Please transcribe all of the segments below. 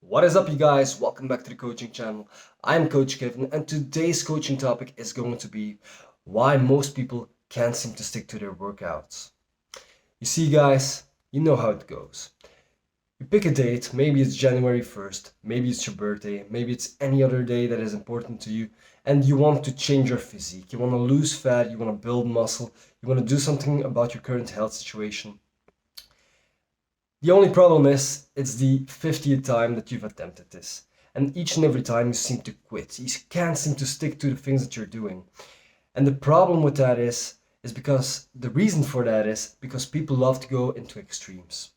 What is up, you guys? Welcome back to the coaching channel. I'm Coach Kevin, and today's coaching topic is going to be why most people can't seem to stick to their workouts. You see, guys, you know how it goes. You pick a date, maybe it's January 1st, maybe it's your birthday, maybe it's any other day that is important to you, and you want to change your physique. You want to lose fat, you want to build muscle, you want to do something about your current health situation. The only problem is, it's the 50th time that you've attempted this. And each and every time you seem to quit. You can't seem to stick to the things that you're doing. And the problem with that is because the reason for that is because people love to go into extremes.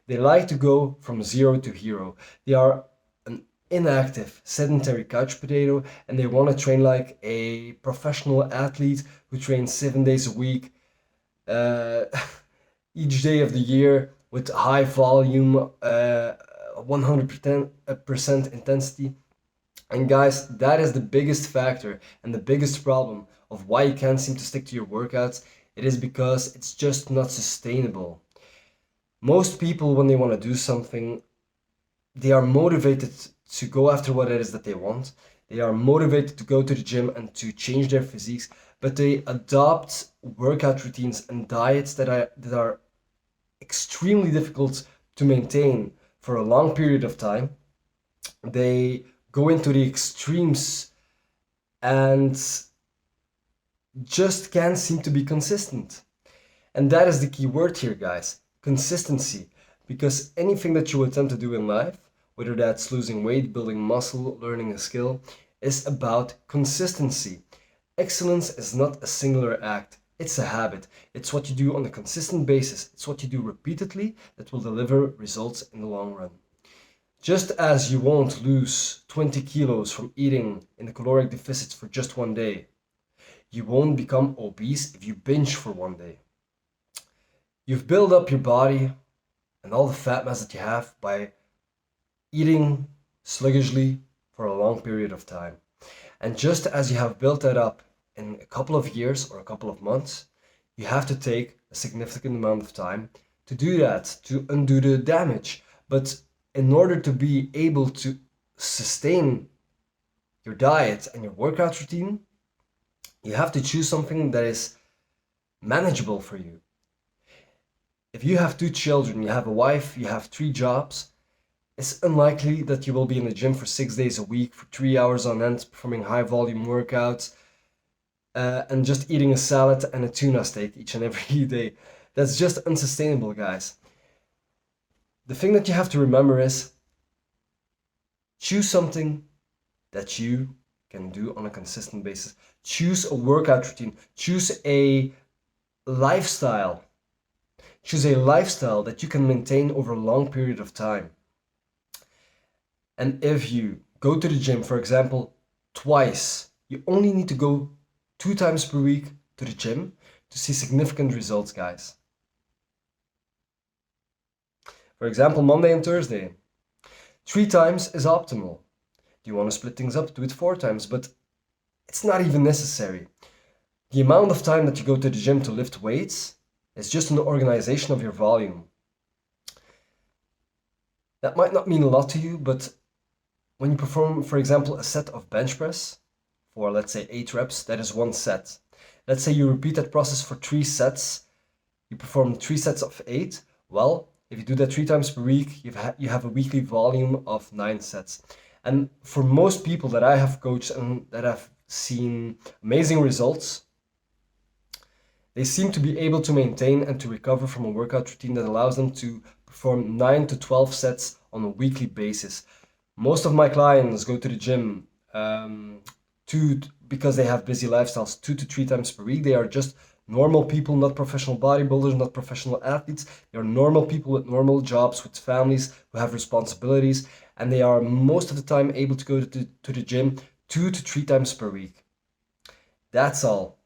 They like to go from zero to hero. They are an inactive, sedentary couch potato and they want to train like a professional athlete who trains 7 days a week. Uh, each day of the year with high volume, 100% intensity. And guys, that is the biggest factor and the biggest problem of why you can't seem to stick to your workouts. It is because it's just not sustainable. Most people, when they want to do something, they are motivated to go after what it is that they want. They are motivated to go to the gym and to change their physiques, but they adopt workout routines and diets that are extremely difficult to maintain for a long period of time. They go into the extremes and just can't seem to be consistent. And that is the key word here, guys, consistency. Because anything that you attempt to do in life, whether that's losing weight, building muscle, learning a skill, is about consistency. Excellence is not a singular act, it's a habit. It's what you do on a consistent basis. It's what you do repeatedly that will deliver results in the long run. Just as you won't lose 20 kilos from eating in a caloric deficit for just one day, you won't become obese if you binge for one day. You've built up your body and all the fat mass that you have by eating sluggishly for a long period of time. And just as you have built that up in a couple of years or a couple of months, you have to take a significant amount of time to do that, to undo the damage. But in order to be able to sustain your diet and your workout routine, you have to choose something that is manageable for you. If you have 2 children, you have a wife, you have 3 jobs, it's unlikely that you will be in the gym for 6 days a week for 3 hours on end, performing high volume workouts, and just eating a salad and a tuna steak each and every day. That's just unsustainable, guys. The thing that you have to remember is choose something that you can do on a consistent basis. Choose a workout routine. Choose a lifestyle. Choose a lifestyle that you can maintain over a long period of time. And if you go to the gym, for example, twice, you only need to go 2 times per week to the gym to see significant results, guys. For example, Monday and Thursday. 3 times is optimal. Do you want to split things up? Do it 4 times, but it's not even necessary. The amount of time that you go to the gym to lift weights is just an organization of your volume. That might not mean a lot to you, but when you perform, for example, a set of bench press for, let's say, 8 reps, that is one set. Let's say you repeat that process for 3 sets. You perform 3 sets of 8. Well, if you do that 3 times per week, you have a weekly volume of 9 sets. And for most people that I have coached and that have seen amazing results, they seem to be able to maintain and to recover from a workout routine that allows them to perform 9 to 12 sets on a weekly basis. Most of my clients go to the gym because they have busy lifestyles 2 to 3 times per week. They are just normal people, not professional bodybuilders, not professional athletes. They are normal people with normal jobs, with families who have responsibilities, and they are most of the time able to go to the gym 2 to 3 times per week. That's all.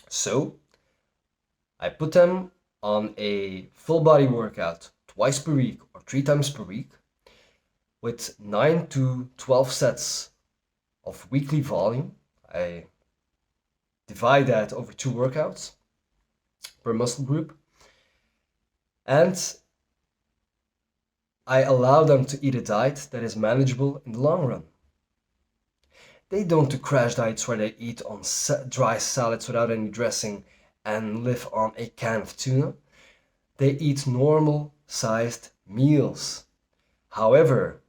So I put them on a full body workout twice per week or 3 times per week with 9 to 12 sets of weekly volume. I divide that over 2 workouts per muscle group. And I allow them to eat a diet that is manageable in the long run. They don't do crash diets where they eat on dry salads without any dressing and live on a can of tuna. They eat normal sized meals. However,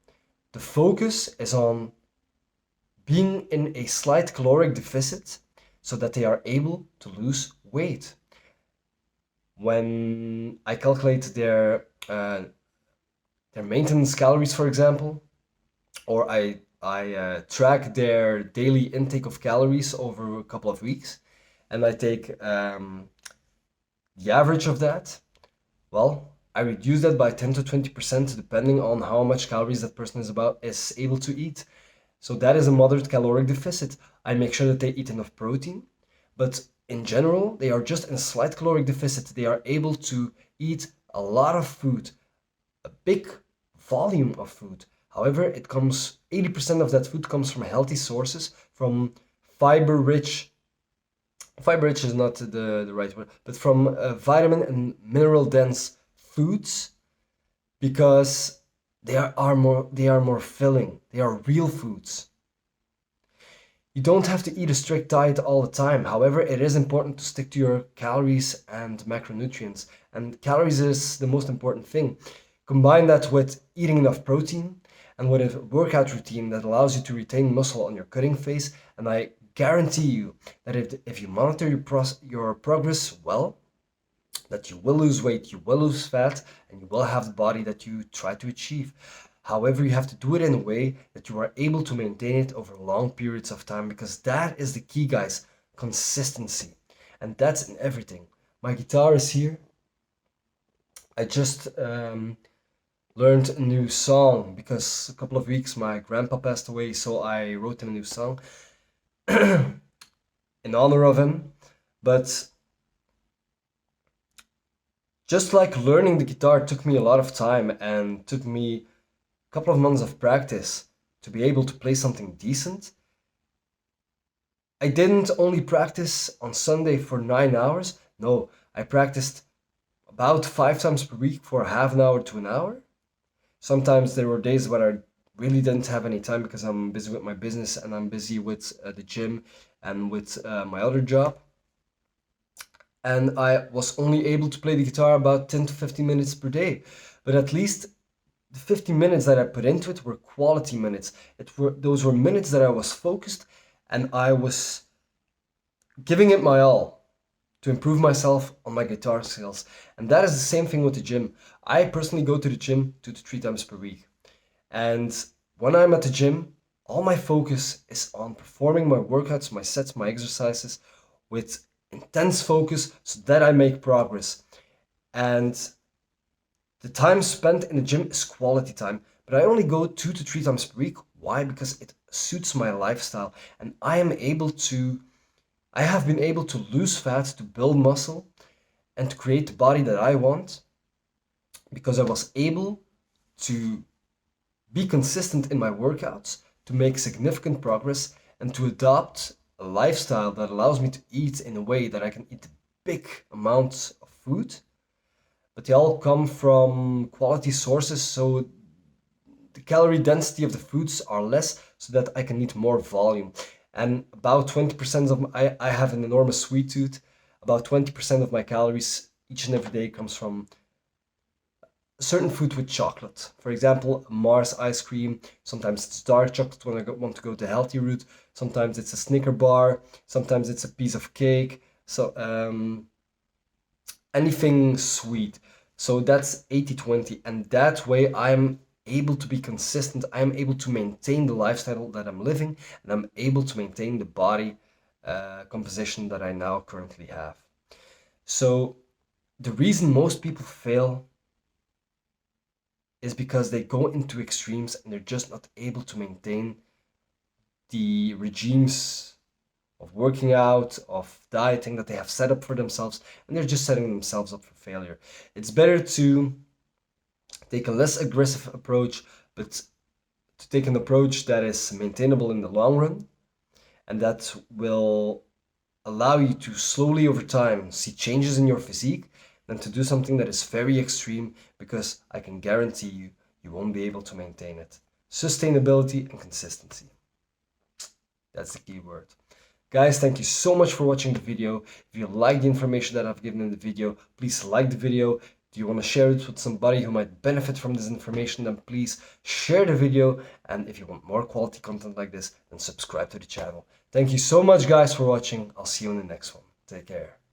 the focus is on being in a slight caloric deficit so that they are able to lose weight. When I calculate their maintenance calories, for example, or I track their daily intake of calories over a couple of weeks, and I take the average of that, well, I reduce that by 10 to 20% depending on how much calories that person is able to eat. So that is a moderate caloric deficit. I make sure that they eat enough protein, but in general, they are just in a slight caloric deficit. They are able to eat a lot of food, a big volume of food. However, 80% of that food comes from healthy sources, from fiber rich, fiber rich is not the right word, but from vitamin and mineral dense foods, because they are more filling. They are real foods. You don't have to eat a strict diet all the time. However, it is important to stick to your calories and macronutrients. And calories is the most important thing. Combine that with eating enough protein and with a workout routine that allows you to retain muscle on your cutting phase. And I guarantee you that if you monitor your progress well, that you will lose weight, you will lose fat, and you will have the body that you try to achieve. However, you have to do it in a way that you are able to maintain it over long periods of time, because that is the key, guys. Consistency. And that's in everything. My guitar is here. I just learned a new song because a couple of weeks my grandpa passed away, so I wrote him a new song in honor of him. But just like learning the guitar took me a lot of time and took me couple of months of practice to be able to play something decent, I didn't only practice on Sunday for 9 hours. No, I practiced about 5 times per week for half an hour to an hour. Sometimes there were days when I really didn't have any time because I'm busy with my business and I'm busy with the gym and with my other job. And I was only able to play the guitar about 10 to 15 minutes per day. But at least the 50 minutes that I put into it were quality minutes. Those were minutes that I was focused and I was giving it my all to improve myself on my guitar skills. And that is the same thing with the gym. I personally go to the gym 2 to 3 times per week. And when I'm at the gym, all my focus is on performing my workouts, my sets, my exercises with intense focus so that I make progress. And the time spent in the gym is quality time, but I only go 2 to 3 times per week. Why? Because it suits my lifestyle and I have been able to lose fat, to build muscle, and to create the body that I want because I was able to be consistent in my workouts, to make significant progress, and to adopt a lifestyle that allows me to eat in a way that I can eat big amounts of food, but they all come from quality sources, so the calorie density of the foods are less so that I can eat more volume. And about 20% of I have an enormous sweet tooth. About 20% of my calories each and every day comes from certain food with chocolate. For example, Mars ice cream. Sometimes it's dark chocolate when I want to go the healthy route. Sometimes it's a Snicker bar. Sometimes it's a piece of cake. So anything sweet. So that's 80-20, and that way I'm able to be consistent. I'm able to maintain the lifestyle that I'm living, and I'm able to maintain the body composition that I now currently have. So the reason most people fail is because they go into extremes and they're just not able to maintain the regimes of working out, of dieting that they have set up for themselves, and they're just setting themselves up for failure. It's better to take a less aggressive approach, but to take an approach that is maintainable in the long run, and that will allow you to slowly over time see changes in your physique, than to do something that is very extreme, because I can guarantee you, you won't be able to maintain it. Sustainability and consistency. That's the key word. Guys, thank you so much for watching the video. If you like the information that I've given in the video, please like the video. Do you want to share it with somebody who might benefit from this information, then please share the video. And if you want more quality content like this, then subscribe to the channel. Thank you so much, guys, for watching. I'll see you in the next one. Take care.